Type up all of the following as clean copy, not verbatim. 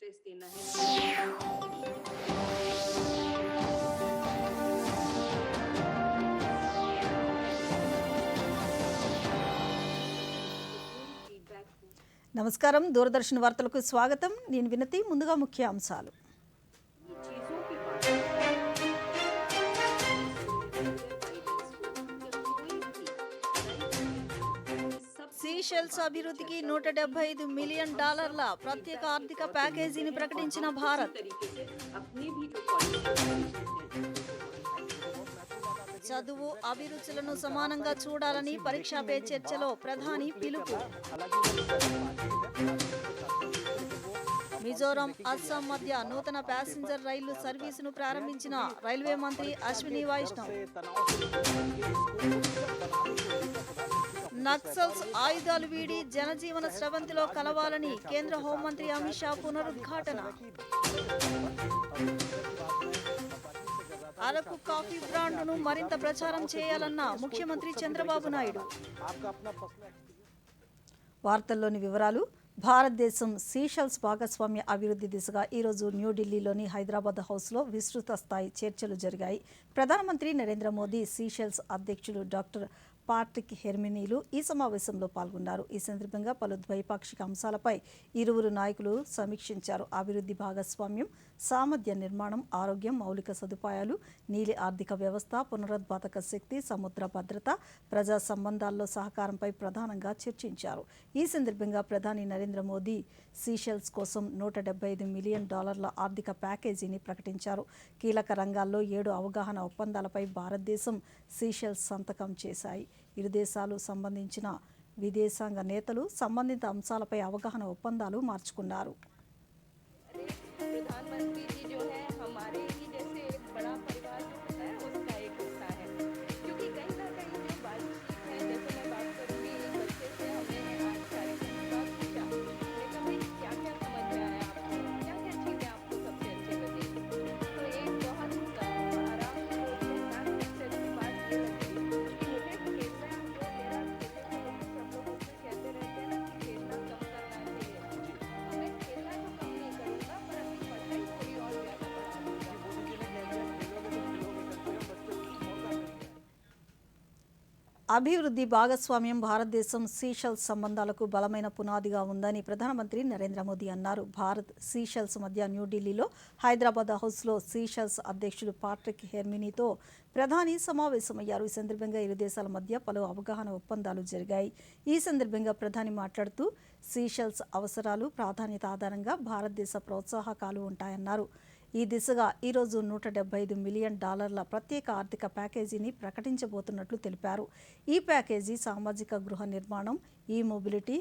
Stress देना है। నమస్కారం దూరదర్శన్ వార్తలకు స్వాగతం నేను వినతి ముందుగా ముఖ్య అంశాలు సీషెల్స్ అభివృద్ధికి $175 మిలియన్ ప్రత్యేక ఆర్థిక ప్యాకేజీని ప్రకటించిన భారత్ చదువు అభిరుచులను సమానంగా చూడాలని పరీక్షా పే చర్చలో ప్రధాని పిలుపు మిజోరాం అస్సాం మధ్య నూతన ప్యాసింజర్ రైలు సర్వీసును ప్రారంభించిన రైల్వే మంత్రి అశ్విని వైష్ణవ్ నక్సల్స్ ఆయుధాలు వీడి జనజీవన స్రవంతిలో కలవాలని కేంద్ర హోంమంత్రి అమిత్ షా పునరుద్ఘాటన అరకు కాఫీ బ్రాండ్ను మరింత ప్రచారం చేయాలన్న ముఖ్యమంత్రి చంద్రబాబు నాయుడు. వార్తల్లోని వివరాలు. భారతదేశం సీషెల్స్ భాగస్వామ్య అభివృద్ధి దిశగా ఈరోజు న్యూఢిల్లీలోని హైదరాబాద్ హౌస్లో విస్తృత స్థాయి చర్చలు జరిగాయి. ప్రధానమంత్రి నరేంద్ర మోదీ, సీషెల్స్ అధ్యక్షుడు డాక్టర్ పాట్రిక్ హెర్మినీలు ఈ సమావేశంలో పాల్గొన్నారు. ఈ సందర్భంగా పలు ద్వైపాక్షిక అంశాలపై ఇరువురు నాయకులు సమీక్షించారు. అభివృద్ధి భాగస్వామ్యం, సామర్థ్య నిర్మాణం, ఆరోగ్యం, మౌలిక సదుపాయాలు, నీలి ఆర్థిక వ్యవస్థ, పునరుత్పాదక శక్తి, సముద్ర భద్రత, ప్రజా సంబంధాల్లో సహకారంపై ప్రధానంగా చర్చించారు. ఈ సందర్భంగా ప్రధాని నరేంద్ర మోదీ సీషెల్స్ కోసం $175 మిలియన్ ఆర్థిక ప్యాకేజీని ప్రకటించారు. కీలక రంగాల్లో 7 అవగాహన ఒప్పందాలపై భారతదేశం, సీషెల్స్ సంతకం చేశాయి. ఇరు దేశాలు సంబంధించిన విదేశాంగ నేతలు సంబంధిత అంశాలపై అవగాహన ఒప్పందాలు మార్చుకున్నారు. అభివృద్ధి భాగస్వామ్యం భారతదేశం సీషెల్స్ సంబంధాలకు బలమైన పునాదిగా ఉందని ప్రధానమంత్రి నరేంద్ర మోదీ అన్నారు. భారత్, సీషెల్స్ మధ్య న్యూఢిల్లీలో హైదరాబాద్ హౌస్లో సీషెల్స్ అధ్యక్షుడు పాట్రిక్ హెర్మినీతో ప్రధాని సమావేశమయ్యారు. ఈ సందర్భంగా ఇరు దేశాల మధ్య పలు అవగాహన ఒప్పందాలు జరిగాయి. ఈ సందర్భంగా ప్రధాని మాట్లాడుతూ సీషెల్స్ అవసరాలు, ప్రాధాన్యత ఆధారంగా భారతదేశ ప్రోత్సాహకాలు ఉంటాయన్నారు. ఈ దిశగా ఈరోజు $175 మిలియన్ ప్రత్యేక ఆర్థిక ప్యాకేజీని ప్రకటించబోతున్నట్లు తెలిపారు. ఈ ప్యాకేజీ సామాజిక గృహ నిర్మాణం, ఈ మొబిలిటీ,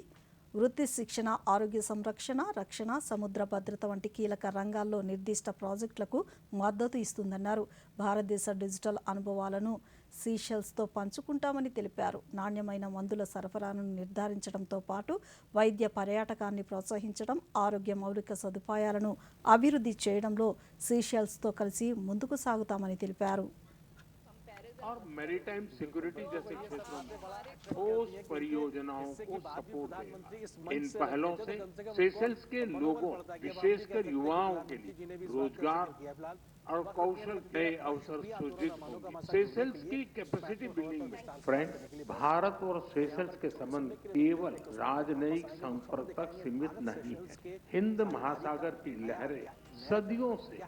వృత్తి శిక్షణ, ఆరోగ్య సంరక్షణ, రక్షణ, సముద్ర భద్రత వంటి కీలక రంగాల్లో నిర్దిష్ట ప్రాజెక్టులకు మద్దతు ఇస్తుందన్నారు. భారతదేశ డిజిటల్ అనుభవాలను సీషెల్స్తో పంచుకుంటామని తెలిపారు. నాణ్యమైన మందుల సరఫరాను నిర్ధారించడంతో పాటు వైద్య పర్యాటకాన్ని ప్రోత్సహించడం, ఆరోగ్య మౌలిక సదుపాయాలను అభివృద్ధి చేయడంలో సీషెల్స్తో కలిసి ముందుకు సాగుతామని తెలిపారు. और मैरीटाइम सिक्योरिटी जैसे क्षेत्रों में ठोस परियोजनाओं को सपोर्ट देगा। इन पहलों से सेशल्स के लोगों, विशेषकर युवाओं के लिए रोजगार और कौशल नए अवसर सृजित होंगे। सेशल्स की कैपेसिटी बिल्डिंग में फ्रेंड्स, भारत और सेशल्स के संबंध केवल राजनयिक संपर्क तक सीमित नहीं है। हिंद महासागर की लहरें सदियों से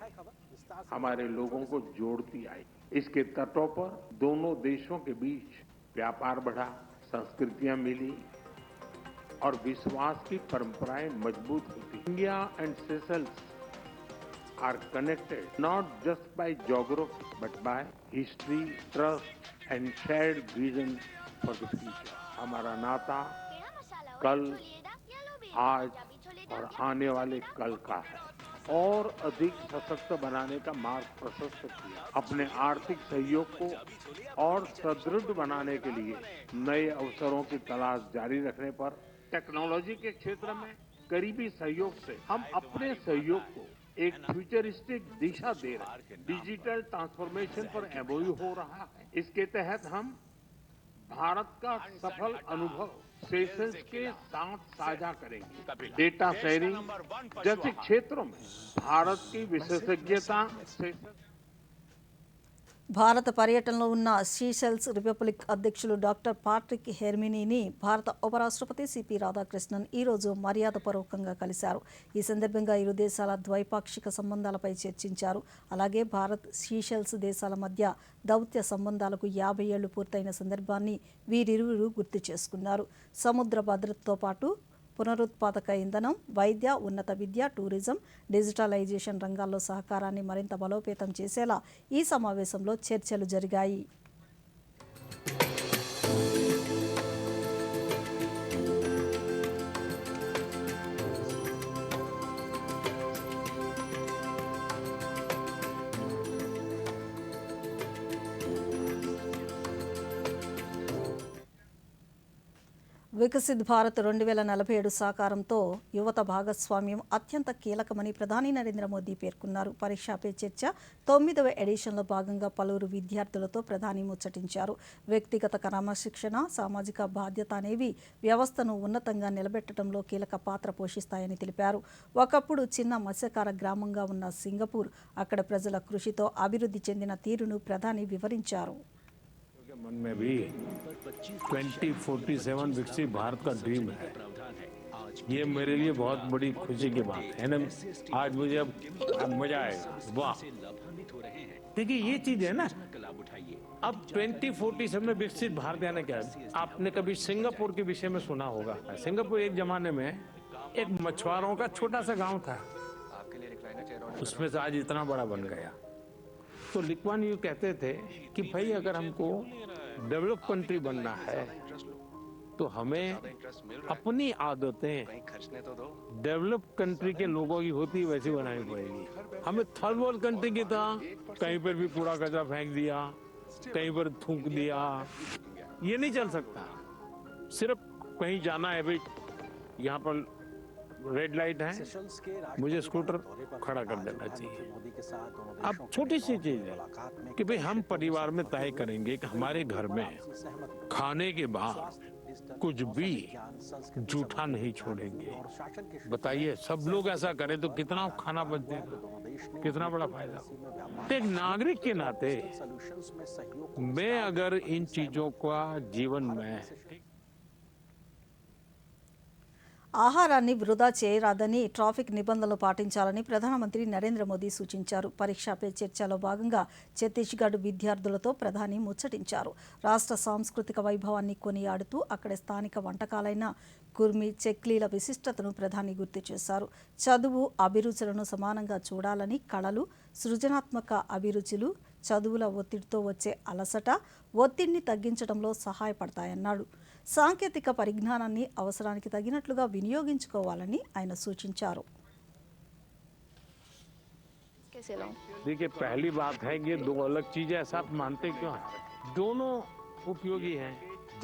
हमारे लोगों को जोड़ती आई। इसके तटों पर दोनों देशों के बीच व्यापार बढ़ा, संस्कृतियां मिली और विश्वास की परंपराएं मजबूत होती। India and Seychelles are connected not just by geography but by history, trust and shared vision for the future. हमारा नाता कल, आज और आने वाले कल का है और अधिक सशक्त बनाने का मार्ग प्रशस्त किया। अपने आर्थिक सहयोग को और सुदृढ़ बनाने के लिए नए अवसरों की तलाश जारी रखने पर टेक्नोलॉजी के क्षेत्र में करीबी सहयोग से हम अपने सहयोग को एक फ्यूचरिस्टिक दिशा दे रहे हैं। डिजिटल ट्रांसफॉर्मेशन पर एमओयू हो रहा है। इसके तहत हम भारत का सफल अनुभव सेशल्स के साथ साझा करेंगे। डेटा शेयरिंग जैसे क्षेत्रों में भारत की विशेषज्ञता सेशल्स భారత పర్యటనలో ఉన్న సీషెల్స్ రిపబ్లిక్ అధ్యక్షులు డాక్టర్ పాట్రిక్ హెర్మినీని భారత ఉపరాష్ట్రపతి సిపి రాధాకృష్ణన్ ఈరోజు మర్యాదపూర్వకంగా కలిశారు. ఈ సందర్భంగా ఇరు దేశాల ద్వైపాక్షిక సంబంధాలపై చర్చించారు. అలాగే భారత్ సీషెల్స్ దేశాల మధ్య దౌత్య సంబంధాలకు 50 ఏళ్లు పూర్తయిన సందర్భాన్ని వీరిరువురు గుర్తు చేసుకున్నారు. సముద్ర భద్రతతో పాటు పునరుత్పాదక ఇంధనం, వైద్య, ఉన్నత విద్య, టూరిజం, డిజిటలైజేషన్ రంగాల్లో సహకారాన్ని మరింత బలోపేతం చేసేలా ఈ సమావేశంలో చర్చలు జరిగాయి. వికసిత్ భారత్ 2047 సాకారంతో యువత భాగస్వామ్యం అత్యంత కీలకమని ప్రధాని నరేంద్ర మోదీ పేర్కొన్నారు. పరీక్షా పే చర్చ 9వ ఎడిషన్లో భాగంగా పలువురు విద్యార్థులతో ప్రధాని ముచ్చటించారు. వ్యక్తిగత క్రమశిక్షణ, సామాజిక బాధ్యత అనేవి వ్యవస్థను ఉన్నతంగా నిలబెట్టడంలో కీలక పాత్ర పోషిస్తాయని తెలిపారు. ఒకప్పుడు చిన్న మత్స్యకార గ్రామంగా ఉన్న సింగపూర్ అక్కడ ప్రజల కృషితో అభివృద్ధి చెందిన తీరును ప్రధాని వివరించారు. मन में भी 2047 विकसित भारत का ड्रीम है। ये मेरे लिए बहुत बड़ी खुशी की बात है ना। आज मुझे अब मजा आएगा। वाह, देखिए ये चीज है ना। अब 2047 में विकसित भारत यानी क्या? आपने कभी सिंगापुर के विषय में सुना होगा। सिंगापुर एक जमाने में एक मछुआरों का छोटा सा गांव था, उसमें से आज इतना बड़ा बन गया। तो ली कुआन यू कहते थे कि भाई अगर हमको डेवलप कंट्री बनना है तो हमें अपनी आदतें डेवलप कंट्री के लोगों की होती वैसी बनानी पड़ेगी। हमें थर्ड वर्ल्ड कंट्री की तरह कहीं पर भी कूड़ा कचरा फेंक दिया, कहीं पर थूक दिया, ये नहीं चल सकता। सिर्फ कहीं जाना है, भाई यहाँ पर रेड लाइट है, मुझे स्कूटर खड़ा कर देना चाहिए। अब छोटी सी चीज है कि भाई हम परिवार में तय करेंगे कि हमारे घर में खाने के बाद कुछ भी जूठा नहीं छोड़ेंगे। बताइए, सब लोग ऐसा करें तो कितना खाना बच जाएगा, कितना बड़ा फायदा। एक नागरिक के नाते मैं अगर इन चीजों का जीवन में ఆహారాన్ని వృధా చేయరాదని, ట్రాఫిక్ నిబంధనలు పాటించాలని ప్రధానమంత్రి నరేంద్ర మోదీ సూచించారు. పరీక్షా పే చర్చలో భాగంగా ఛత్తీస్గఢ్ విద్యార్థులతో ప్రధాని ముచ్చటించారు. రాష్ట్ర సాంస్కృతిక వైభవాన్ని కొనియాడుతూ అక్కడి స్థానిక వంటకాలైన కుర్మి, చెక్లీల విశిష్టతను ప్రధాని గుర్తు చేశారు. చదువు, అభిరుచులను సమానంగా చూడాలని, కళలు, సృజనాత్మక అభిరుచులు చదువుల ఒత్తిడితో వచ్చే అలసట, ఒత్తిడిని తగ్గించడంలో సహాయపడతాయన్నాడు. సాంకేతిక పరిజ్ఞానాన్ని అవసరానికి తగినట్లుగా వినియోగించుకోవాలని ఆయన సూచించారు. देखिए, पहली बात है कि दो अलग चीजें ऐसा आप मानते क्यों हैं? दोनों उपयोगी हैं।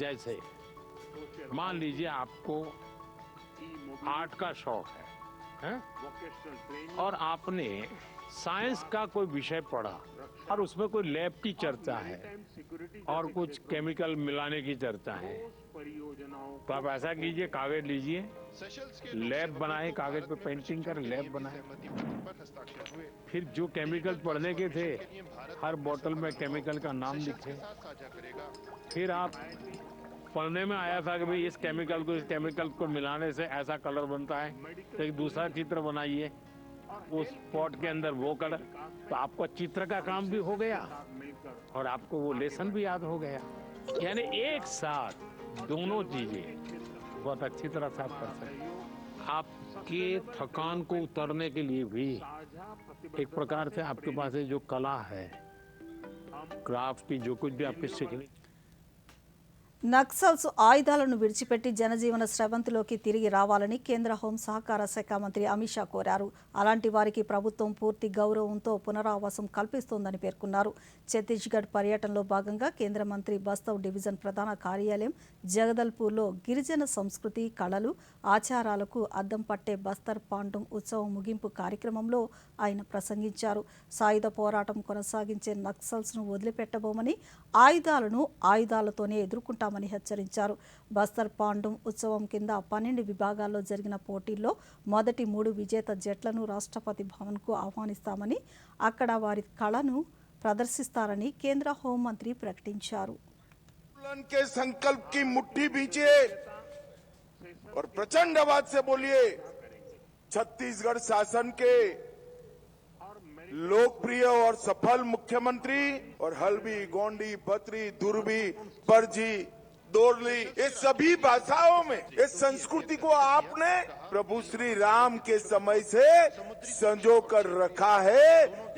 जैसे मान लीजिए आपको आर्ट का शौक है? और आपने साइंस का कोई विषय पढ़ा और उसमें कोई लैब की चर्चा है और कुछ केमिकल मिलाने की चर्चा है, तो आप ऐसा कीजिए, कागज लीजिए, लैब बनाए, कागज पे पेंटिंग कर लैब बनाए। फिर जो केमिकल पढ़ने के थे हर बोतल में केमिकल का नाम लिखे। फिर आप पढ़ने में आया था कि भाई इस केमिकल को मिलाने से ऐसा कलर बनता है, तो एक दूसरा चित्र बनाइए, उस पॉट के अंदर वो कलर, तो आपको चित्र का काम भी हो गया और आपको वो लेसन भी याद हो गया। यानी एक साथ दोनों चीजें बहुत अच्छी तरह से आप कर सकते। आपके थकान को उतरने के लिए भी एक प्रकार से आपके पास जो कला है, क्राफ्ट की जो कुछ भी आपके सीखने, నక్సల్స్ ఆయుధాలను విడిచిపెట్టి జనజీవన స్రవంతిలోకి తిరిగి రావాలని కేంద్ర హోం సహకార శాఖ మంత్రి అమిత్ షా కోరారు. అలాంటి వారికి ప్రభుత్వం పూర్తి గౌరవంతో పునరావాసం కల్పిస్తోందని పేర్కొన్నారు. ఛత్తీస్గఢ్ పర్యటనలో భాగంగా కేంద్ర మంత్రి బస్తవ్ డివిజన్ ప్రధాన కార్యాలయం జగదల్పూర్లో గిరిజన సంస్కృతి, కళలు, ఆచారాలకు అద్దం పట్టే బస్తర్ పాండుమ్ ఉత్సవం ముగింపు కార్యక్రమంలో ఆయన ప్రసంగించారు. సాయుధ పోరాటం కొనసాగించే నక్సల్స్ను వదిలిపెట్టబోమని, ఆయుధాలను ఆయుధాలతోనే ఎదుర్కొంటామని కొంటామని హెచ్చరించారు. బస్తర్ పాండుమ్ ఉత్సవం కింద 12 విభాగాల్లో జరిగిన పోటీల్లో మొదటి 3 విజేత జట్లను రాష్ట్రపతి భవన్కు ఆహ్వానిస్తామని, అక్కడ వారి కళను ప్రదర్శిస్తారని కేంద్ర హోంమంత్రి ప్రకటించారు. के संकल्प की मुट्ठी भींचिए और प्रचंड आवाज से बोलिए, छत्तीसगढ़ शासन के लोकप्रिय और सफल मुख्यमंत्री और हल्बी, गोंडी, बत्री, दुर्बी, परजी, दोरली, ये सभी भाषाओं में इस संस्कृति को आपने प्रभु श्री राम के समय से संजो कर रखा है।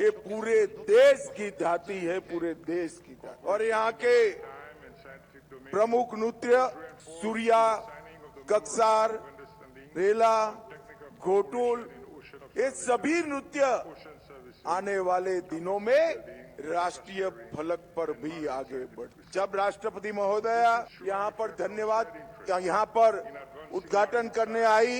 ये पूरे देश की धाती है, पूरे देश की धाती। और यहाँ के प्रमुख नृत्य सूर्या, कक्सार, रेला, घोटुल, ये सभी नृत्य आने वाले दिनों में राष्ट्रीय फलक पर भी आगे बढ़। जब राष्ट्रपति महोदय यहाँ पर उद्घाटन करने आई,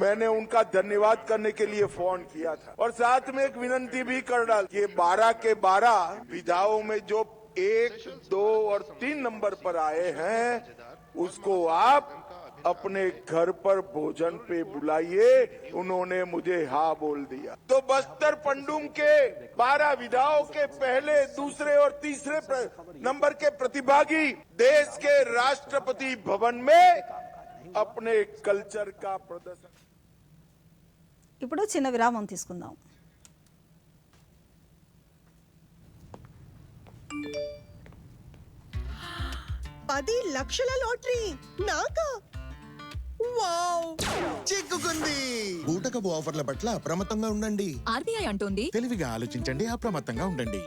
मैंने उनका धन्यवाद करने के लिए फोन किया था और साथ में एक विनती भी कर डाल कि 12 के 12 विधाओं में जो 1, 2 और 3 नंबर पर आए हैं, उसको आप अपने घर पर भोजन पे बुलाइए। उन्होंने मुझे हाँ बोल दिया। तो बस्तर पंडुम के 12 विधाओं के पहले, दूसरे और तीसरे नंबर के प्रतिभागी देश के राष्ट्रपति भवन में अपने कल्चर का प्रदर्शन। ఇప్పుడు చిన్న విరామం తీసుకుందాం. $10 లక్షల లాటరీ నాకా? వావ్! చిక్కుకుంది. బూటకపు ఆఫర్ల పట్ల అప్రమత్తంగా ఉండండి. ఆర్బీఐ అంటోంది తెలివిగా ఆలోచించండి, అప్రమత్తంగా ఉండండి.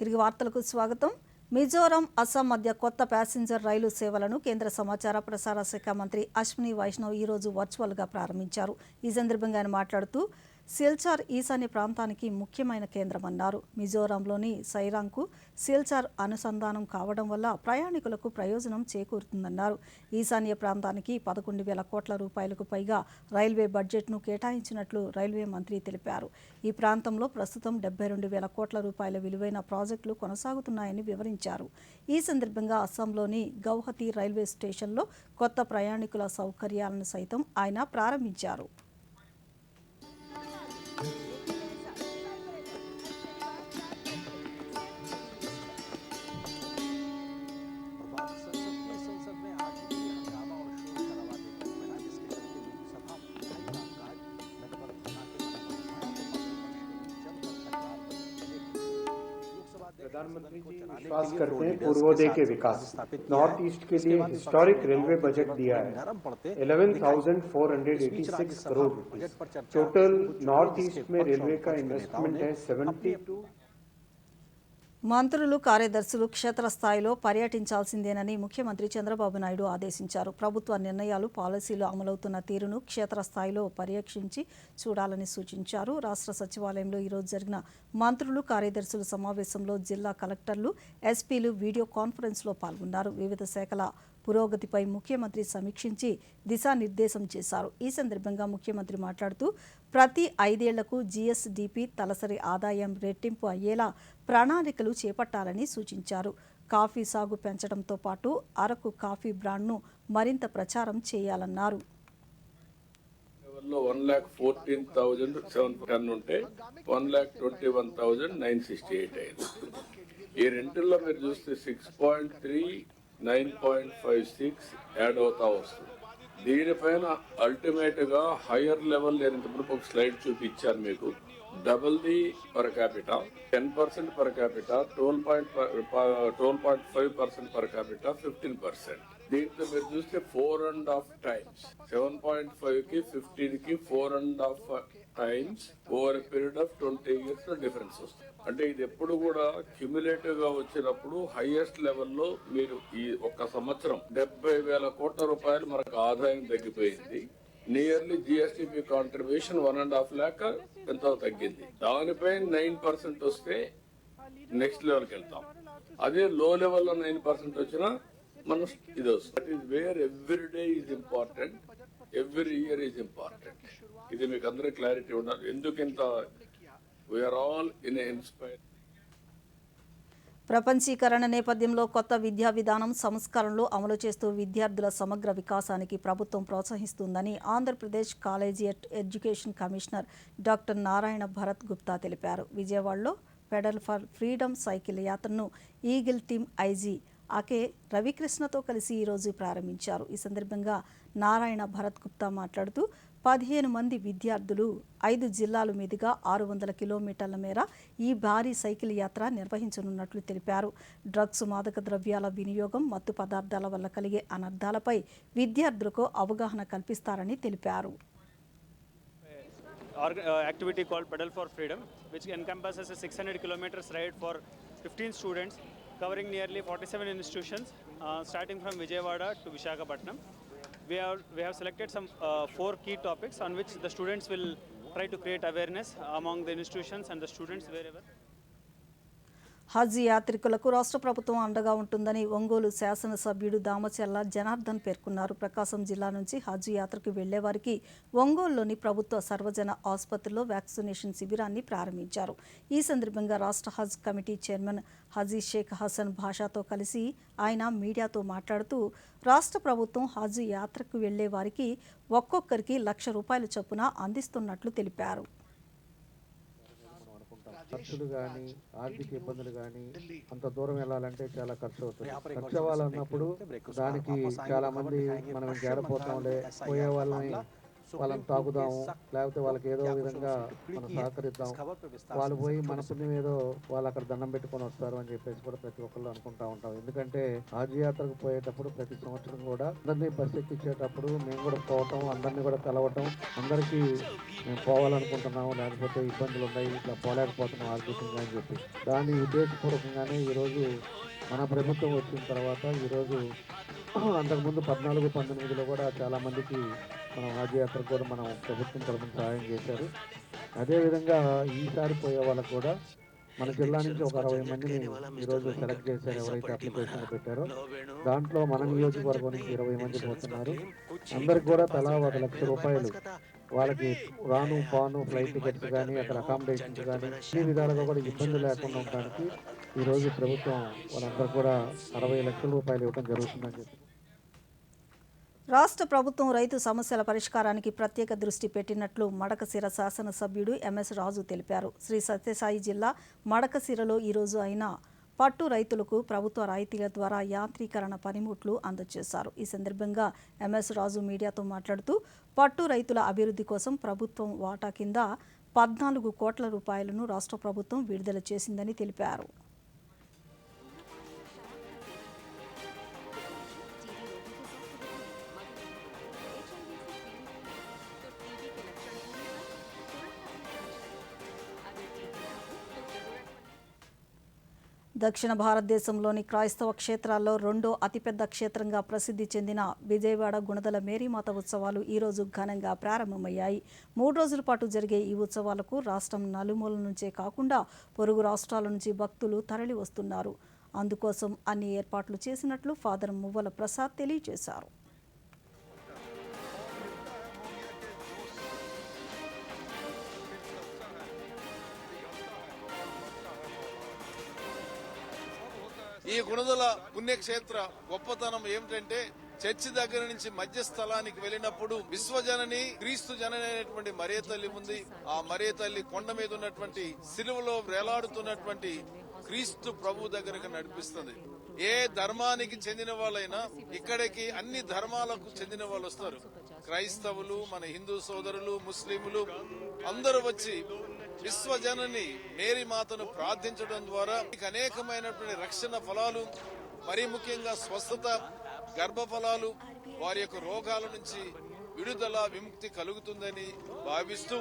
తిరిగి వార్తలకు స్వాగతం. మిజోరం, అస్సాం మధ్య కొత్త ప్యాసింజర్ రైలు సేవలను కేంద్ర సమాచార ప్రసార శాఖ మంత్రి అశ్విని వైష్ణవ్ ఈరోజు వర్చువల్గా ప్రారంభించారు. ఈ సందర్భంగా ఆయన మాట్లాడుతూ సిల్చార్ ఈశాన్య ప్రాంతానికి ముఖ్యమైన కేంద్రమన్నారు. మిజోరంలోని సైరాంగ్కు సిల్చార్ అనుసంధానం కావడం వల్ల ప్రయాణికులకు ప్రయోజనం చేకూరుతుందన్నారు. ఈశాన్య ప్రాంతానికి 11,000 కోట్ల రూపాయలకు పైగా రైల్వే బడ్జెట్ను కేటాయించినట్లు రైల్వే మంత్రి తెలిపారు. ఈ ప్రాంతంలో ప్రస్తుతం 72,000 కోట్ల రూపాయల విలువైన ప్రాజెక్టులు కొనసాగుతున్నాయని వివరించారు. ఈ సందర్భంగా అస్సాంలోని గౌహతి రైల్వే స్టేషన్లో కొత్త ప్రయాణికుల సౌకర్యాలను సైతం ఆయన ప్రారంభించారు. प्रधानमंत्री जी विश्वास करते हैं पूर्वोदय के विकास। नॉर्थ ईस्ट के लिए हिस्टोरिक रेलवे बजट दिया है 11,486 करोड़ रुपए। टोटल नॉर्थ ईस्ट में रेलवे का इन्वेस्टमेंट है 72। మంత్రులు, కార్యదర్శులు క్షేత్రస్థాయిలో పర్యటించాల్సిందేనని ముఖ్యమంత్రి చంద్రబాబు నాయుడు ఆదేశించారు. ప్రభుత్వ నిర్ణయాలు, పాలసీలు అమలవుతున్న తీరును క్షేత్రస్థాయిలో పర్యవేక్షించి చూడాలని సూచించారు. రాష్ట్ర సచివాలయంలో ఈరోజు జరిగిన మంత్రులు, కార్యదర్శుల సమావేశంలో జిల్లా కలెక్టర్లు, ఎస్పీలు వీడియో కాన్ఫరెన్స్లో పాల్గొన్నారు. వివిధ శాఖల పురోగతిపై ముఖ్యమంత్రి సమీక్షించి దిశానిర్దేశం చేశారు. ఈ సందర్భంగా ముఖ్యమంత్రి మాట్లాడుతూ ప్రతి 5 ఏళ్లకు జీఎస్డీపీ తలసరి ఆదాయం రెట్టింపు అయ్యేలా ప్రణాళికలు చేపట్టాలని సూచించారు. కాఫీ సాగు పెంచడంతో పాటు అరకు కాఫీ బ్రాండ్ను మరింత ప్రచారం చేయాలన్నారు. 1,14,710 ఉంటే 1,21,968 అయింది. ఈ రెండుల్లో మీరు చూస్తే 6.3, 9.56 యాడ్ అవుతా వస్తుంది. దీనిపైన అల్టిమేట్ గా హైయర్ లెవెల్ నేను ఇంతవరకు ఒక స్లైడ్ చూపించాను మీకు. Double the per capita, 10% per capita, 12.5% per capita, 15%. దీంట్లో మీరు చూస్తే 4.5 times, 7.5 కి 15 కి 4.5 times over period of 20 years లో డిఫరెన్స్ వస్తుంది. అంటే ఇది ఎప్పుడు కూడా క్యుములేటివ్ గా వచ్చినప్పుడు హైయెస్ట్ లెవెల్లో మీరు ఈ ఒక్క సంవత్సరం 70,000 కోట్ల రూపాయలు మనకు ఆదాయం తగ్గిపోయింది. నియర్లీ జిఎస్టిపి కాంట్రిబ్యూషన్ 1.5 lakh ఎంతో తగ్గింది. దానిపై 9% వస్తే నెక్స్ట్ లెవెల్కి వెళ్తాం. అదే లో లెవెల్లో 9% వచ్చినా మనం ఇది వస్తుంది. That is where every day is important, every year is important. ఇది మీకు అందరూ క్లారిటీ ఉండాలి. ఎందుకు ఇంత వీఆర్ ఆల్ ఇన్ ఇన్స్పైర్. ప్రపంచీకరణ నేపథ్యంలో కొత్త విద్యా విధానం సంస్కరణలు అమలు చేస్తూ విద్యార్థుల సమగ్ర వికాసానికి ప్రభుత్వం ప్రోత్సహిస్తుందని Andhra Pradesh collegiate education commissioner doctor Narayana Bharat Gupta తెలిపారు. విజయవాడలో పెడల్ ఫర్ ఫ్రీడమ్ సైకిల్ యాత్రను ఈగిల్ టీమ్ ఐజీ ఆకే రవికృష్ణతో కలిసి ఈరోజు ప్రారంభించారు. ఈ సందర్భంగా నారాయణ భరత్ గుప్తా మాట్లాడుతూ 15 మంది విద్యార్థులు 5 జిల్లాల మీదుగా 600 కిలోమీటర్ల మేర ఈ భారీ సైకిల్ యాత్ర నిర్వహించనున్నట్లు తెలిపారు. డ్రగ్స్, మాదక ద్రవ్యాల వినియోగం, మత్తు పదార్థాల వల్ల కలిగే అనర్థాలపై విద్యార్థులకు అవగాహన కల్పిస్తారని తెలిపారు. Activity called Pedal for Freedom, which encompasses a 600 kilometers ride for 15 students covering nearly 47 institutions starting from Vijayawada to Visakhapatnam. We have selected some 4 key topics on which the students will try to create awareness among the institutions and the students wherever. హజ్ యాత్రికులకు రాష్ట్ర ప్రభుత్వం అండగా ఉంటుందని ఒంగోలు శాసనసభ్యుడు దామచర్ల జనార్దన్ పేర్కొన్నారు. ప్రకాశం జిల్లా నుంచి హజ్ యాత్రకు వెళ్లే వారికి ఒంగోలులోని ప్రభుత్వ సర్వజన ఆసుపత్రిలో వ్యాక్సినేషన్ శిబిరాన్ని ప్రారంభించారు. ఈ సందర్భంగా రాష్ట్ర హజ్ కమిటీ చైర్మన్ హజీ షేక్ హసన్ భాషాతో కలిసి ఆయన మీడియాతో మాట్లాడుతూ రాష్ట్ర ప్రభుత్వం హజ్ యాత్రకు వెళ్లే వారికి ఒక్కొక్కరికి ₹1,00,000 చొప్పున అందిస్తున్నట్లు తెలిపారు. ఖర్చులు కానీ ఆర్థిక ఇబ్బందులు కానీ అంత దూరం వెళ్ళాలంటే చాలా ఖర్చు అవుతుంది. ఖర్చు అవ్వాలన్నప్పుడు దానికి చాలా మంది మనం ఇంకేడపోతాంలే, పోయే వాళ్ళని తాగుదాము, లేకపోతే వాళ్ళకి ఏదో విధంగా మనం సహకరిద్దాం, వాళ్ళు పోయి మన పుణ్యం ఏదో వాళ్ళు అక్కడ దండం పెట్టుకొని వస్తారు అని చెప్పేసి కూడా ప్రతి ఒక్కళ్ళు అనుకుంటా ఉంటాం. ఎందుకంటే హజ్ యాత్రకు పోయేటప్పుడు ప్రతి సంవత్సరం కూడా అందరినీ బస్సు ఎక్కించేటప్పుడు మేము కూడా పోవటం, అందరినీ కూడా కలవటం, అందరికీ మేము పోవాలనుకుంటున్నాము, లేకపోతే ఇబ్బందులు ఉన్నాయి, ఇట్లా పోలేకపోతున్నాం ఆర్థికంగా అని చెప్పి దాని ఉద్దేశపూర్వకంగానే ఈరోజు మన ప్రభుత్వం వచ్చిన తర్వాత ఈరోజు అంతకుముందు 14-19లో కూడా చాలామందికి మనం హజ్ యాత్రకు కూడా మనం ప్రభుత్వం తరఫున సహాయం చేశారు. అదేవిధంగా ఈసారి పోయే వాళ్ళకు కూడా మన జిల్లా నుంచి ఒక 60 మందిని ఈరోజు సెలెక్ట్ చేశారు. ఎవరైతే అప్లికేషన్ పెట్టారో దాంట్లో మన నియోజకవర్గం నుంచి 20 మంది పోతున్నారు. అందరికి కూడా తలా ₹1,00,000 వాళ్ళకి రాను పాను ఫ్లైట్ టికెట్స్ కానీ అక్కడ అకామిడేషన్స్ కానీ ఈ విధాలుగా కూడా ఇబ్బంది లేకుండా ఉండడానికి ఈరోజు ప్రభుత్వం వాళ్ళందరూ కూడా ₹60,00,000 ఇవ్వడం జరుగుతుందని చెప్పి రాష్ట్ర ప్రభుత్వం రైతు సమస్యల పరిష్కారానికి ప్రత్యేక దృష్టి పెట్టినట్లు మడకశిర శాసనసభ్యుడు ఎంఎస్ రాజు తెలిపారు. శ్రీ సత్యసాయి జిల్లా మడకశిరలో ఈరోజు ఆయన పట్టు రైతులకు ప్రభుత్వ రాయితీల ద్వారా యాంత్రీకరణ పనిముట్లు అందజేశారు. ఈ సందర్భంగా ఎంఎస్ రాజు మీడియాతో మాట్లాడుతూ పట్టు రైతుల అభివృద్ధి కోసం ప్రభుత్వం వాటా కింద ₹14 కోట్ల రాష్ట్ర ప్రభుత్వం విడుదల చేసిందని తెలిపారు. దక్షిణ భారతదేశంలోని క్రైస్తవ క్షేత్రాల్లో రెండో అతిపెద్ద క్షేత్రంగా ప్రసిద్ధి చెందిన విజయవాడ గుణదల మేరీమాత ఉత్సవాలు ఈరోజు ఘనంగా ప్రారంభమయ్యాయి. 3 రోజుల పాటు జరిగే ఈ ఉత్సవాలకు రాష్ట్రం నలుమూల నుంచే కాకుండా పొరుగు రాష్ట్రాల నుంచి భక్తులు తరలి వస్తున్నారు. అందుకోసం అన్ని ఏర్పాట్లు చేసినట్లు ఫాదర్ మువ్వల ప్రసాద్ తెలియజేశారు. ఈ గుణదల పుణ్యక్షేత్ర గొప్పతనం ఏమిటంటే చర్చి దగ్గర నుంచి మధ్య స్థలానికి వెళ్ళినప్పుడు విశ్వజనని క్రీస్తు జనని అనేటువంటి మరియ తల్లి ఉంది. ఆ మరియ తల్లి కొండ మీద ఉన్నటువంటి సిలువలో వేలాడుతున్నటువంటి క్రీస్తు ప్రభు దగ్గరకు నడిపిస్తుంది. ఏ ధర్మానికి చెందిన వాళ్ళైనా ఇక్కడికి అన్ని ధర్మాలకు చెందిన వాళ్ళు వస్తారు. క్రైస్తవులు, మన హిందూ సోదరులు, ముస్లింలు అందరూ వచ్చి విశ్వజనని మేరీ మాతను ప్రార్థించడం ద్వారా అనేకమైనటువంటి రక్షణ ఫలాలు, మరీ ముఖ్యంగా స్వస్థత, గర్భఫలాలు, వారి యొక్క రోగాల నుంచి విడుదల, విముక్తి కలుగుతుందని భావిస్తూ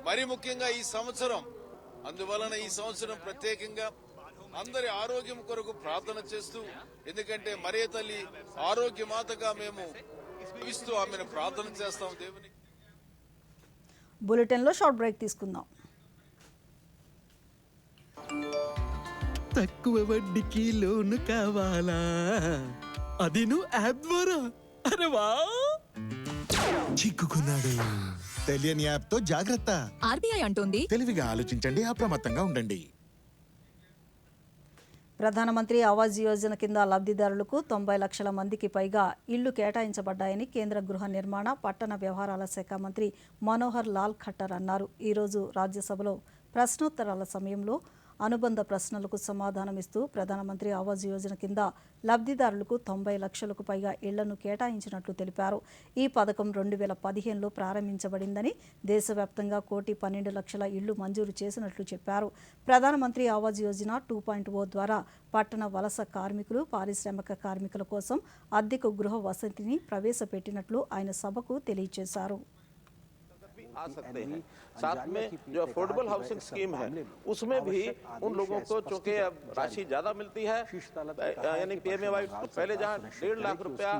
మరీ ముఖ్యంగా ఈ సంవత్సరం అందువలన ఈ సంవత్సరం ప్రత్యేకంగా అందరి ఆరోగ్యం కొరకు ప్రార్థన చేస్తూ, ఎందుకంటే మరియ తల్లి ఆరోగ్య మాతగా మేము భావిస్తూ ఆమెను ప్రార్థన చేస్తాం దేవుని. బులెటిన్లో షార్ట్ బ్రేక్ తీసుకుందాం. తక్కువ వడ్డీకి లోను కావాలా? అది నువ్వు యాప్ ద్వారా. అరే వా, చిక్కుకున్నాడు. తెలియని యాప్ తో జాగ్రత్త. ఆర్బీఐ అంటోంది తెలివిగా ఆలోచించండి, అప్రమత్తంగా ఉండండి. ప్రధానమంత్రి ఆవాస్ యోజన కింద లబ్ధిదారులకు 90 లక్షల మందికి పైగా ఇళ్లు కేటాయించబడ్డాయని కేంద్ర గృహ నిర్మాణ పట్టణ వ్యవహారాల శాఖ మంత్రి మనోహర్ లాల్ ఖట్టర్ అన్నారు. ఈరోజు రాజ్యసభలో ప్రశ్నోత్తరాల సమయంలో అనుబంధ ప్రశ్నలకు సమాధానమిస్తూ ప్రధానమంత్రి ఆవాస్ యోజన కింద లబ్ధిదారులకు 90 లక్షలకు పైగా ఇళ్లను కేటాయించినట్లు తెలిపారు. ఈ పథకం 2015లో ప్రారంభించబడిందని, దేశవ్యాప్తంగా 1,12,00,000 ఇళ్లు మంజూరు చేసినట్లు చెప్పారు. ప్రధానమంత్రి ఆవాస్ యోజన 2.0 ద్వారా పట్టణ వలస కార్మికులు, పారిశ్రామిక కార్మికుల కోసం అద్దెకు గృహ వసతిని ప్రవేశపెట్టినట్లు ఆయన సభకు తెలియజేశారు. आ सकते हैं। साथ में जो अफोर्डेबल हाउसिंग स्कीम है उसमें भी उन लोगों को चूंकि अब राशि ज्यादा मिलती है, यानी पीएमएवाई पहले जहां 1.5 लाख रुपया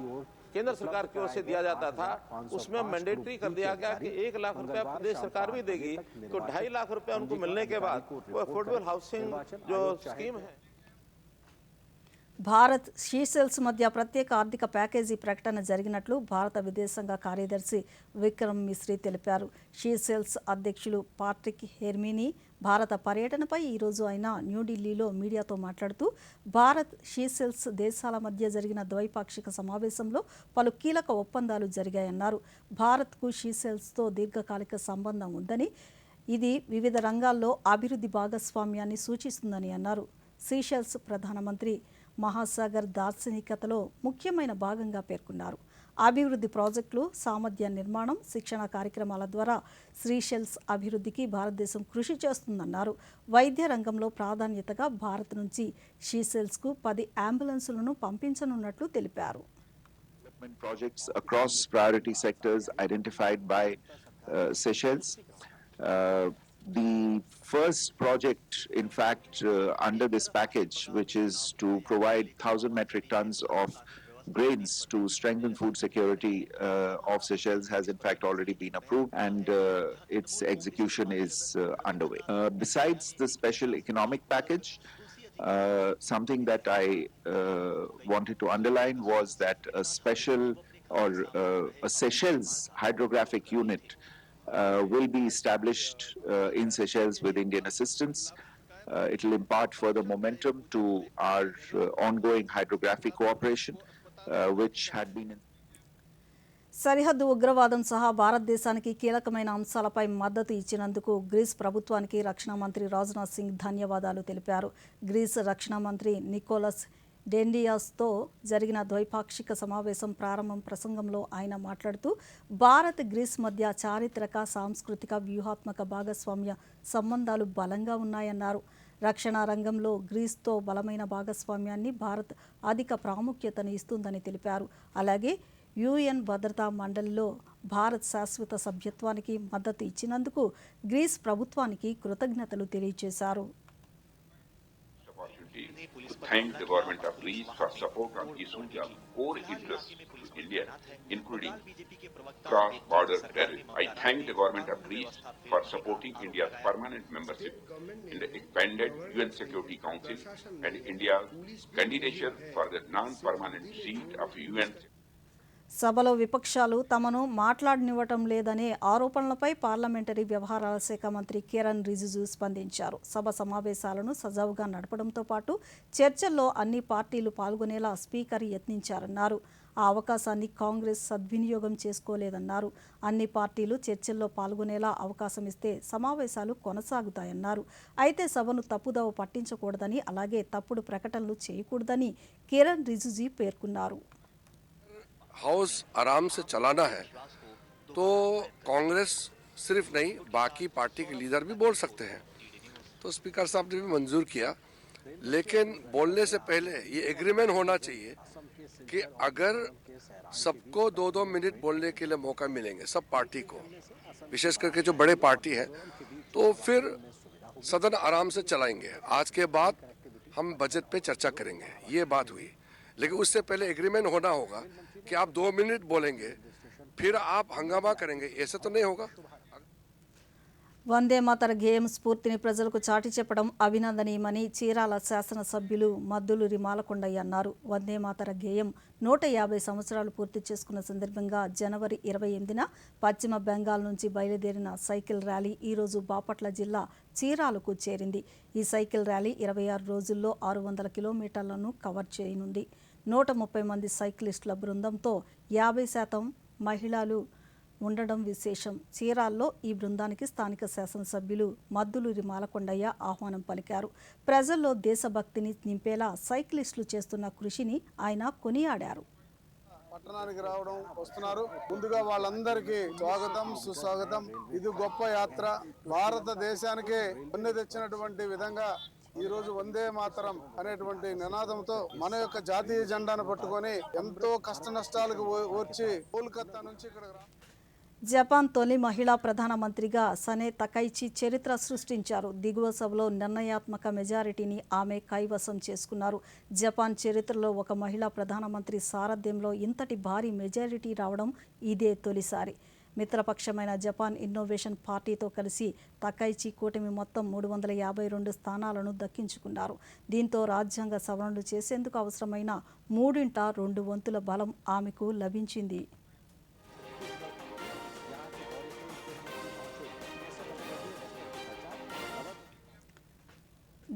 केंद्र सरकार की ओर से दिया जाता था, उसमें मैंडेटरी कर दिया गया कि 1 लाख रुपया प्रदेश सरकार भी देगी, तो 2.5 लाख रुपया उनको मिलने के बाद वो अफोर्डेबल हाउसिंग जो स्कीम है। భారత్ షీసెల్స్ మధ్య ప్రత్యేక ఆర్థిక ప్యాకేజీ ప్రకటన జరిగినట్లు భారత విదేశాంగ కార్యదర్శి విక్రమ్ మిశ్రీ తెలిపారు. షీసెల్స్ అధ్యక్షులు పాట్రిక్ హెర్మినీ భారత పర్యటనపై ఈరోజు ఆయన న్యూఢిల్లీలో మీడియాతో మాట్లాడుతూ భారత్ షీసెల్స్ దేశాల మధ్య జరిగిన ద్వైపాక్షిక సమావేశంలో పలు కీలక ఒప్పందాలు జరిగాయన్నారు. భారత్కు షీసెల్స్తో దీర్ఘకాలిక సంబంధం ఉందని, ఇది వివిధ రంగాల్లో అభివృద్ధి భాగస్వామ్యాన్ని సూచిస్తుందని అన్నారు. సీషెల్స్ ప్రధానమంత్రి మహాసాగర్ దార్శనికతలో ముఖ్యమైన భాగంగా పేర్కొన్నారు. అభివృద్ధి ప్రాజెక్టులు, సామర్థ్య నిర్మాణం, శిక్షణ కార్యక్రమాల ద్వారా సీషెల్స్ అభివృద్ధికి భారతదేశం కృషి చేస్తుందన్నారు. వైద్య రంగంలో ప్రాధాన్యతగా భారత్ నుంచి షీసెల్స్కు 10 అంబులెన్సులను పంపించనున్నట్లు తెలిపారు. Projects across priority sectors identified by Seychelles. The first project, in fact, under this package, which is to provide 1,000 metric tons of grains to strengthen food security of Seychelles, has in fact already been approved, and its execution is underway. Besides the special economic package, something that I wanted to underline was that a special or a Seychelles hydrographic unit will be established in Seychelles with Indian assistance. It will impart further momentum to our ongoing hydrographic cooperation, which had been in సరిహద్దు ఉగ్రవాదం సహా భారతదేశానికి కీలకమైన అంశాలపై మద్దతు ఇచ్చినందుకు grace ప్రభుత్వానికి రక్షణ మంత్రి రాజ్నాథ్ సింగ్ ధన్యవాదాలు తెలిపారు. గ్రీస్ రక్షణ మంత్రి నికోలస్ డెండియాస్తో జరిగిన ద్వైపాక్షిక సమావేశం ప్రారంభం ప్రసంగంలో ఆయన మాట్లాడుతూ భారత్ గ్రీస్ మధ్య చారిత్రక, సాంస్కృతిక, వ్యూహాత్మక భాగస్వామ్య సంబంధాలు బలంగా ఉన్నాయన్నారు. రక్షణ రంగంలో గ్రీస్తో బలమైన భాగస్వామ్యాన్ని భారత్ అధిక ప్రాముఖ్యతను ఇస్తుందని తెలిపారు. అలాగే యుఎన్ భద్రతా మండలిలో భారత్ శాశ్వత సభ్యత్వానికి మద్దతు ఇచ్చినందుకు గ్రీస్ ప్రభుత్వానికి కృతజ్ఞతలు తెలియజేశారు. Thank the government of Greece for support on issues of core interest to India, including cross-border terrorism. I thank the government of Greece for supporting India's permanent membership in the expanded UN Security Council and India's candidature for the non-permanent seat of UN. సభలో విపక్షాలు తమను మాట్లాడనివ్వటం లేదనే ఆరోపణలపై parliamentary వ్యవహారాల శాఖ మంత్రి కిరణ్ రిజిజు స్పందించారు. సభ సమావేశాలను సజావుగా నడపడంతో పాటు చర్చల్లో అన్ని పార్టీలు పాల్గొనేలా స్పీకర్ యత్నించారన్నారు. ఆ అవకాశాన్ని కాంగ్రెస్ సద్వినియోగం చేసుకోలేదన్నారు. అన్ని పార్టీలు చర్చల్లో పాల్గొనేలా అవకాశం ఇస్తే సమావేశాలు కొనసాగుతాయన్నారు. అయితే సభను తప్పుదోవ పట్టించకూడదని, అలాగే తప్పుడు ప్రకటనలు చేయకూడదని కిరణ్ రిజిజు పేర్కొన్నారు. हाउस आराम से चलाना है तो कांग्रेस सिर्फ नहीं बाकी पार्टी के लीडर भी बोल सकते हैं, तो स्पीकर साहब ने भी मंजूर किया, लेकिन बोलने से पहले ये एग्रीमेंट होना चाहिए कि अगर सबको 2-2 मिनट बोलने के लिए मौका मिलेंगे सब पार्टी को, विशेष करके जो बड़े पार्टी हैं, तो फिर सदन आराम से चलाएंगे. आज के बाद हम बजट पे चर्चा करेंगे, ये बात हुई, लेकिन उससे पहले एग्रीमेंट होना होगा कि आप 2 मिनट बोलेंगे फिर आप हंगामा करेंगे, ऐसा तो नहीं होगा. వందే మాతర గేయం స్ఫూర్తిని ప్రజలకు చాటి చెప్పడం అభినందనీయమని చీరాల శాసనసభ్యులు మద్దులూరి మాలకొండయ్య అన్నారు. వందే మాతర గేయం 150 సంవత్సరాలు పూర్తి చేసుకున్న సందర్భంగా జనవరి 28న పశ్చిమ బెంగాల్ నుంచి బయలుదేరిన సైకిల్ ర్యాలీ ఈరోజు బాపట్ల జిల్లా చీరాలకు చేరింది. ఈ సైకిల్ ర్యాలీ 26 రోజుల్లో 600 కిలోమీటర్లను కవర్ చేయనుంది. 130 మంది సైక్లిస్టుల బృందంతో 50% మహిళలు ఉండడం విశేషం. చీరాల్లో ఈ బృందానికి స్థానిక శాసనసభ్యులు మద్దులూరి మాలకొండయ్య ఆహ్వానం పలికారు. ప్రజల్లో దేశభక్తిని నింపేలా సైక్లిస్టులు చేస్తున్న కృషిని ఆయన కొనియాడారు. పట్టణానికి రావడం వస్తున్నారు. ముందుగా వాళ్ళందరికీ స్వాగతం, సుస్వాగతం. ఇది గొప్ప యాత్ర. భారతదేశానికి వన్నె తెచ్చినటువంటి విధంగా ఈ రోజు వందే మాతరం అనేటువంటి నినాదంతో మన యొక్క జాతీయ జెండాను పట్టుకొని ఎంతో కష్ట నష్టాలకు ఓర్చి కోల్కతా నుంచి ఇక్కడ జపాన్ తొలి మహిళా ప్రధానమంత్రిగా సనే తకైచి చరిత్ర సృష్టించారు. దిగువ సభలో నిర్ణయాత్మక మెజారిటీని ఆమె కైవసం చేసుకున్నారు. జపాన్ చరిత్రలో ఒక మహిళా ప్రధానమంత్రి సారథ్యంలో ఇంతటి భారీ మెజారిటీ రావడం ఇదే తొలిసారి. మిత్రపక్షమైన జపాన్ ఇన్నోవేషన్ పార్టీతో కలిసి తకైచి కూటమి మొత్తం 352 స్థానాలను దక్కించుకున్నారు. దీంతో రాజ్యాంగ సవరణలు చేసేందుకు అవసరమైన 3/2 బలం ఆమెకు లభించింది.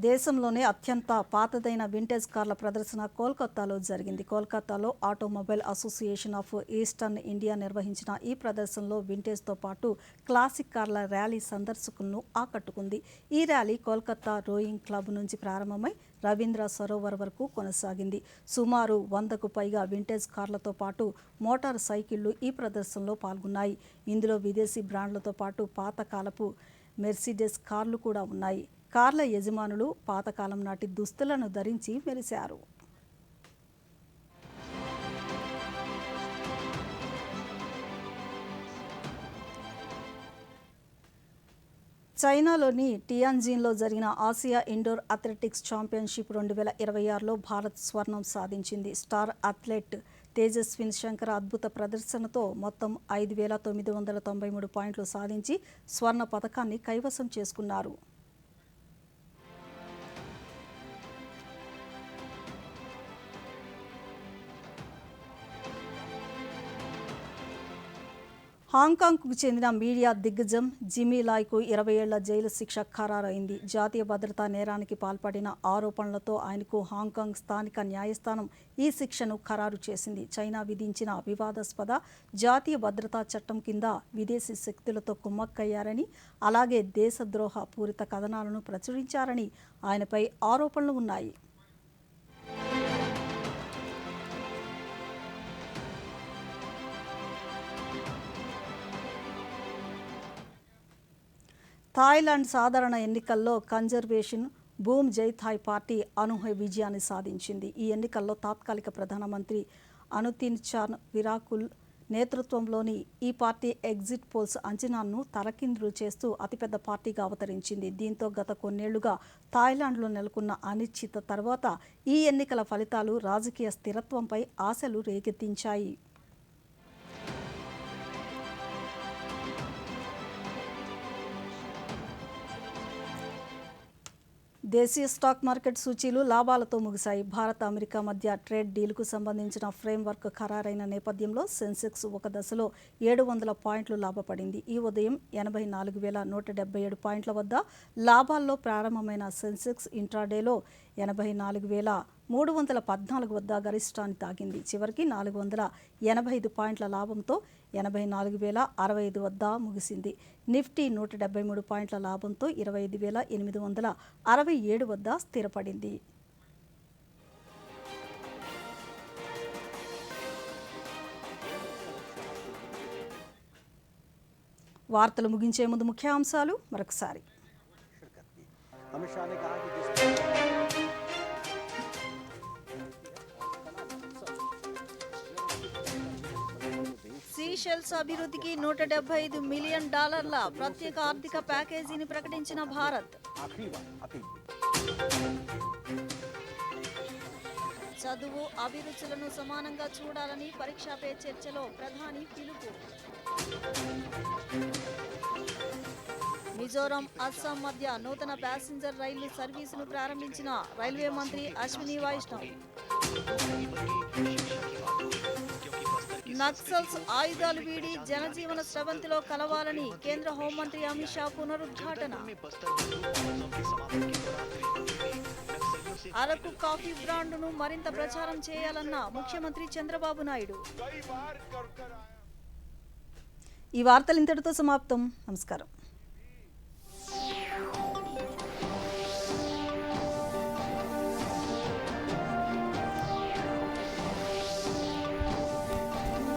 దేశంలోనే అత్యంత పాతదైన వింటేజ్ కార్ల ప్రదర్శన కోల్కతాలో జరిగింది. కోల్కతాలో automobile association of eastern India నిర్వహించిన ఈ ప్రదర్శనలో వింటేజ్తో పాటు క్లాసిక్ కార్ల ర్యాలీ సందర్శకులను ఆకట్టుకుంది. ఈ ర్యాలీ కోల్కతా రోయింగ్ క్లబ్ నుంచి ప్రారంభమై రవీంద్ర సరోవర్ వరకు కొనసాగింది. సుమారు 100కు పైగా వింటేజ్ కార్లతో పాటు మోటార్ సైకిళ్లు ఈ ప్రదర్శనలో పాల్గొన్నాయి. ఇందులో విదేశీ బ్రాండ్లతో పాటు పాతకాలపు మెర్సిడెస్ కార్లు కూడా ఉన్నాయి. కార్ల యజమానులు పాతకాలం నాటి దుస్తులను ధరించి మెరిశారు. చైనాలోని టియాన్జిన్లో జరిగిన ఆసియా ఇండోర్ అథ్లెటిక్స్ ఛాంపియన్షిప్ 2026లో భారత్ స్వర్ణం సాధించింది. స్టార్ అథ్లెట్ తేజస్విన్ శంకర్ అద్భుత ప్రదర్శనతో మొత్తం 5,993 పాయింట్లు సాధించి స్వర్ణ పతకాన్ని కైవసం చేసుకున్నారు. హాంకాంగ్కు చెందిన మీడియా దిగ్గజం జిమీ లాయ్కు 20 ఏళ్ల జైలు శిక్ష ఖరారైంది. జాతీయ భద్రతా నేరానికి పాల్పడిన ఆరోపణలతో ఆయనకు హాంకాంగ్ స్థానిక న్యాయస్థానం ఈ శిక్షను ఖరారు చేసింది. చైనా విధించిన వివాదాస్పద జాతీయ భద్రతా చట్టం కింద విదేశీ శక్తులతో కుమ్మక్కయ్యారని, అలాగే దేశద్రోహ పూరిత కథనాలను ప్రచురించారని ఆయనపై ఆరోపణలు ఉన్నాయి. థాయిలాండ్ సాధారణ ఎన్నికల్లో కన్జర్వేషన్ బూమ్ జైథాయ్ పార్టీ అనూహ్య విజయాన్ని సాధించింది. ఈ ఎన్నికల్లో తాత్కాలిక ప్రధానమంత్రి అనుతిన్ చాన్ విరాకుల్ నేతృత్వంలోని ఈ పార్టీ ఎగ్జిట్ పోల్స్ అంచనాలను తలకిందులు చేస్తూ అతిపెద్ద పార్టీగా అవతరించింది. దీంతో గత కొన్నేళ్లుగా థాయిలాండ్లో నెలకొన్న అనిశ్చిత తర్వాత ఈ ఎన్నికల ఫలితాలు రాజకీయ స్థిరత్వంపై ఆశలు రేకెత్తించాయి. దేశీయ స్టాక్ మార్కెట్ సూచీలు లాభాలతో ముగిశాయి. భారత్ అమెరికా మధ్య ట్రేడ్ డీల్కు సంబంధించిన ఫ్రేమ్వర్క్ ఖరారైన నేపథ్యంలో సెన్సెక్స్ ఒక దశలో 700 పాయింట్లు లాభపడింది. ఈ ఉదయం 84,177 పాయింట్ల వద్ద లాభాల్లో ప్రారంభమైన సెన్సెక్స్ ఇంట్రాడేలో 84,314 వద్ద గరిష్టాన్ని తాకింది. చివరికి 485 పాయింట్ల లాభంతో 84,065 వద్ద ముగిసింది. నిఫ్టీ 173 పాయింట్ల లాభంతో 25,867 వద్ద స్థిరపడింది. వార్తలు ముగించే ముందు ముఖ్యాంశాలు మరొకసారి. సీషెల్స్ అభివృద్ధికి $175 మిలియన్ ప్రత్యేక ఆర్థిక ప్యాకేజీని ప్రకటించిన భారత్. చదువు అభిరుచులను సమానంగా చూడాలని పరీక్షా పే చర్చలో ప్రధాని పిలుపు. మిజోరం, అస్సాం మధ్య నూతన ప్యాసింజర్ రైలు సర్వీసును ప్రారంభించిన రైల్వే మంత్రి అశ్విని వైష్ణవ్. నక్సల్స్ ఆయుధాలు వీడి జనజీవన స్రవంతిలో కలవాలని కేంద్ర హోంమంత్రి అమిత్ షా పునరుద్ఘాటన. అరకు కాఫీ బ్రాండును మరింత ప్రచారం చేయాలన్న ముఖ్యమంత్రి చంద్రబాబు నాయుడు. ఈ వార్తలు ఇంతటితో సమాప్తం. నమస్కారం.